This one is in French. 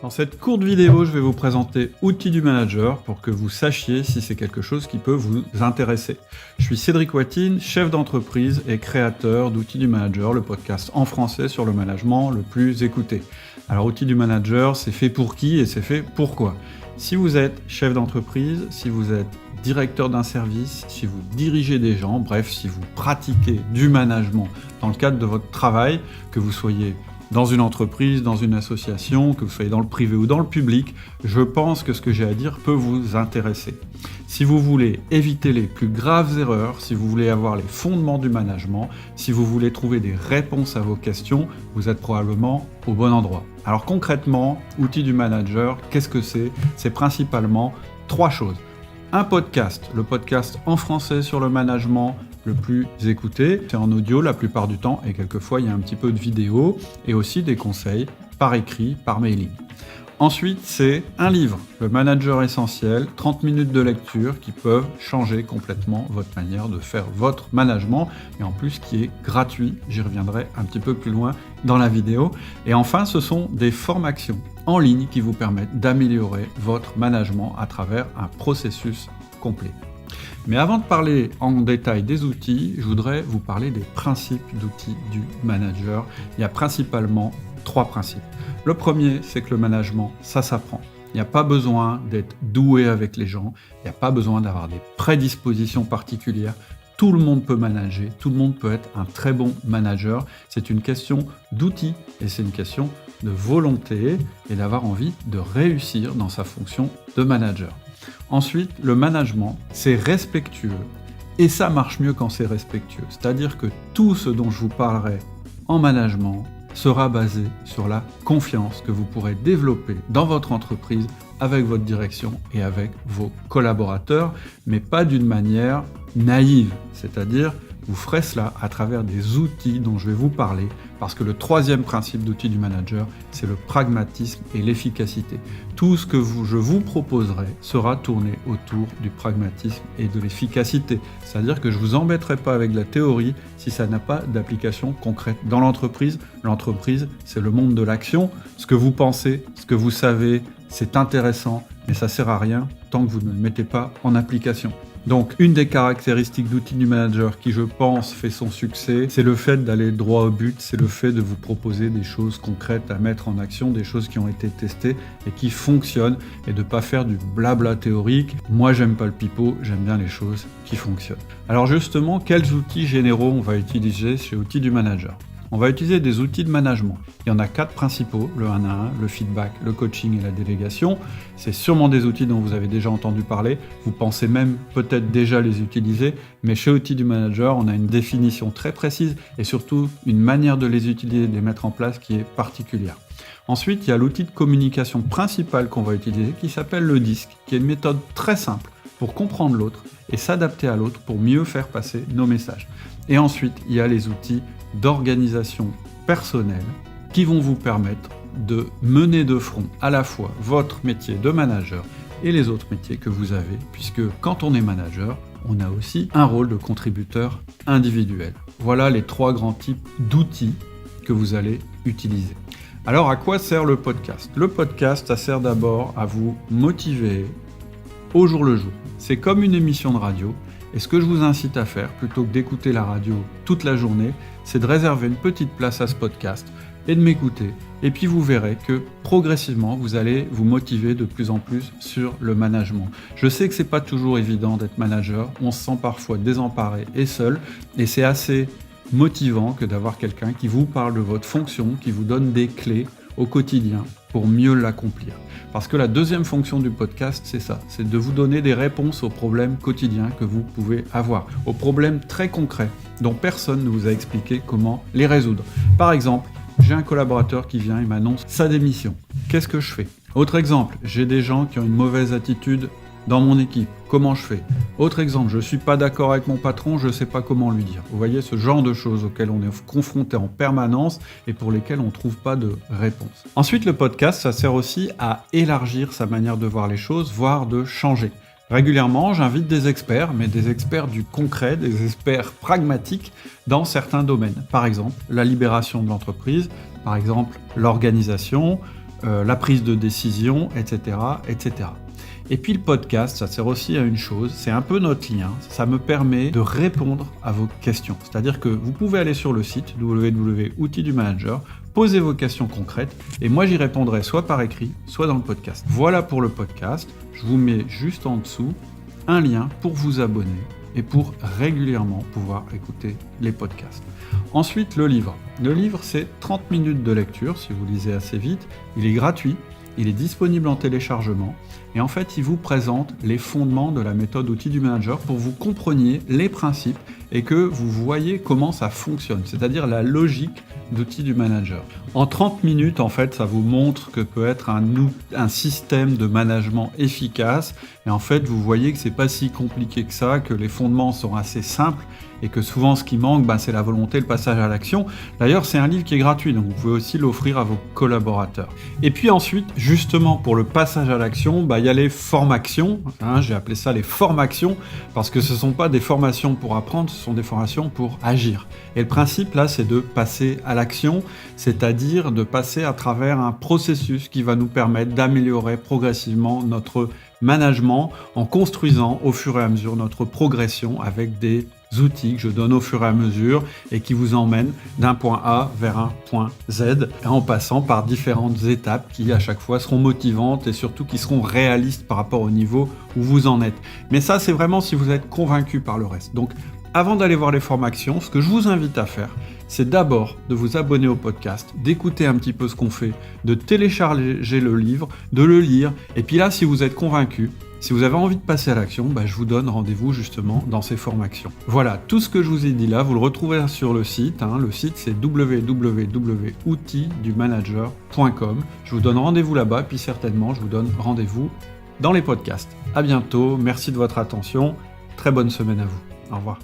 Dans cette courte vidéo, je vais vous présenter Outils du Manager pour que vous sachiez si c'est quelque chose qui peut vous intéresser. Je suis Cédric Watine, chef d'entreprise et créateur d'Outils du Manager, le podcast en français sur le management le plus écouté. Alors Outils du Manager, c'est fait pour qui et c'est fait pourquoi ? Si vous êtes chef d'entreprise, si vous êtes directeur d'un service, si vous dirigez des gens, bref, si vous pratiquez du management dans le cadre de votre travail, que vous soyez dans une entreprise, dans une association, que vous soyez dans le privé ou dans le public, je pense que ce que j'ai à dire peut vous intéresser. Si vous voulez éviter les plus graves erreurs, si vous voulez avoir les fondements du management, si vous voulez trouver des réponses à vos questions, vous êtes probablement au bon endroit. Alors concrètement, Outils du Manager, qu'est-ce que c'est ? C'est principalement 3 choses. Un podcast, le podcast en français sur le management, le plus écouté, c'est en audio la plupart du temps et quelquefois il y a un petit peu de vidéo et aussi des conseils par écrit, par mailing. Ensuite, c'est un livre, Le Manager Essentiel, 30 minutes de lecture qui peuvent changer complètement votre manière de faire votre management et en plus qui est gratuit, j'y reviendrai un petit peu plus loin dans la vidéo. Et enfin, ce sont des formations en ligne qui vous permettent d'améliorer votre management à travers un processus complet. Mais avant de parler en détail des outils, je voudrais vous parler des principes d'outils du manager. Il y a principalement 3 principes. Le premier, c'est que le management, ça s'apprend. Il n'y a pas besoin d'être doué avec les gens, il n'y a pas besoin d'avoir des prédispositions particulières. Tout le monde peut manager, tout le monde peut être un très bon manager. C'est une question d'outils et c'est une question de volonté et d'avoir envie de réussir dans sa fonction de manager. Ensuite, le management, c'est respectueux. Et ça marche mieux quand c'est respectueux. C'est-à-dire que tout ce dont je vous parlerai en management sera basé sur la confiance que vous pourrez développer dans votre entreprise, avec votre direction et avec vos collaborateurs, mais pas d'une manière naïve. C'est-à-dire, vous ferez cela à travers des outils dont je vais vous parler, parce que le 3e principe d'outils du manager, c'est le pragmatisme et l'efficacité. Tout ce que je vous proposerai sera tourné autour du pragmatisme et de l'efficacité. C'est-à-dire que je ne vous embêterai pas avec la théorie si ça n'a pas d'application concrète dans l'entreprise. L'entreprise, c'est le monde de l'action. Ce que vous pensez, ce que vous savez, c'est intéressant, mais ça ne sert à rien tant que vous ne le mettez pas en application. Donc, une des caractéristiques d'outils du manager qui, je pense, fait son succès, c'est le fait d'aller droit au but, c'est le fait de vous proposer des choses concrètes à mettre en action, des choses qui ont été testées et qui fonctionnent, et de ne pas faire du blabla théorique. Moi, j'aime pas le pipeau, j'aime bien les choses qui fonctionnent. Alors justement, quels outils généraux on va utiliser chez Outils du Manager ? On va utiliser des outils de management. Il y en a 4 principaux, le 1 à 1, le feedback, le coaching et la délégation. C'est sûrement des outils dont vous avez déjà entendu parler. Vous pensez même peut-être déjà les utiliser, mais chez Outils du Manager, on a une définition très précise et surtout une manière de les utiliser, de les mettre en place qui est particulière. Ensuite, il y a l'outil de communication principal qu'on va utiliser qui s'appelle le DISC, qui est une méthode très simple pour comprendre l'autre et s'adapter à l'autre pour mieux faire passer nos messages. Et ensuite, il y a les outils d'organisation personnelle qui vont vous permettre de mener de front à la fois votre métier de manager et les autres métiers que vous avez, puisque quand on est manager, on a aussi un rôle de contributeur individuel. Voilà les 3 grands types d'outils que vous allez utiliser. Alors à quoi sert le podcast ? Le podcast, ça sert d'abord à vous motiver au jour le jour. C'est comme une émission de radio. Et ce que je vous incite à faire, plutôt que d'écouter la radio toute la journée, c'est de réserver une petite place à ce podcast et de m'écouter. Et puis vous verrez que progressivement, vous allez vous motiver de plus en plus sur le management. Je sais que c'est pas toujours évident d'être manager, on se sent parfois désemparé et seul, et c'est assez motivant que d'avoir quelqu'un qui vous parle de votre fonction, qui vous donne des clés au quotidien pour mieux l'accomplir. Parce que la 2e fonction du podcast, c'est ça, c'est de vous donner des réponses aux problèmes quotidiens que vous pouvez avoir, aux problèmes très concrets dont personne ne vous a expliqué comment les résoudre. Par exemple, j'ai un collaborateur qui vient et m'annonce sa démission. Qu'est-ce que je fais ? Autre exemple, j'ai des gens qui ont une mauvaise attitude dans mon équipe. Comment je fais ? Autre exemple, je ne suis pas d'accord avec mon patron, je ne sais pas comment lui dire. Vous voyez ce genre de choses auxquelles on est confronté en permanence et pour lesquelles on ne trouve pas de réponse. Ensuite, le podcast, ça sert aussi à élargir sa manière de voir les choses, voire de changer. Régulièrement, j'invite des experts, mais des experts du concret, des experts pragmatiques dans certains domaines. Par exemple, la libération de l'entreprise, par exemple, l'organisation, la prise de décision, etc., etc. Et puis le podcast, ça sert aussi à une chose, c'est un peu notre lien, ça me permet de répondre à vos questions. C'est-à-dire que vous pouvez aller sur le site www.outils du manager, poser vos questions concrètes, et moi j'y répondrai soit par écrit, soit dans le podcast. Voilà pour le podcast, je vous mets juste en dessous un lien pour vous abonner et pour régulièrement pouvoir écouter les podcasts. Ensuite, le livre. Le livre, c'est 30 minutes de lecture, si vous lisez assez vite, il est gratuit. Il est disponible en téléchargement et en fait, il vous présente les fondements de la méthode outils du manager pour que vous compreniez les principes et que vous voyez comment ça fonctionne, c'est-à-dire la logique d'outils du manager. En 30 minutes, en fait, ça vous montre que peut être un système de management efficace et en fait, vous voyez que c'est pas si compliqué que ça, que les fondements sont assez simples et que souvent ce qui manque, c'est la volonté, le passage à l'action. D'ailleurs, c'est un livre qui est gratuit, donc vous pouvez aussi l'offrir à vos collaborateurs. Et puis ensuite, justement pour le passage à l'action, il y a les formations, j'ai appelé ça les formations, parce que ce ne sont pas des formations pour apprendre, ce sont des formations pour agir. Et le principe là, c'est de passer à l'action, c'est-à-dire de passer à travers un processus qui va nous permettre d'améliorer progressivement notre management en construisant au fur et à mesure notre progression avec des outils que je donne au fur et à mesure et qui vous emmènent d'un point A vers un point Z en passant par différentes étapes qui à chaque fois seront motivantes et surtout qui seront réalistes par rapport au niveau où vous en êtes. Mais ça, c'est vraiment si vous êtes convaincu par le reste. Donc, avant d'aller voir les formations, ce que je vous invite à faire, c'est d'abord de vous abonner au podcast, d'écouter un petit peu ce qu'on fait, de télécharger le livre, de le lire, et puis là, si vous êtes convaincu, si vous avez envie de passer à l'action, je vous donne rendez-vous justement dans ces formations. Voilà, tout ce que je vous ai dit là, vous le retrouvez sur le site. Le site, c'est www.outildumanager.com. Je vous donne rendez-vous là-bas, puis certainement, je vous donne rendez-vous dans les podcasts. À bientôt, merci de votre attention. Très bonne semaine à vous. Au revoir.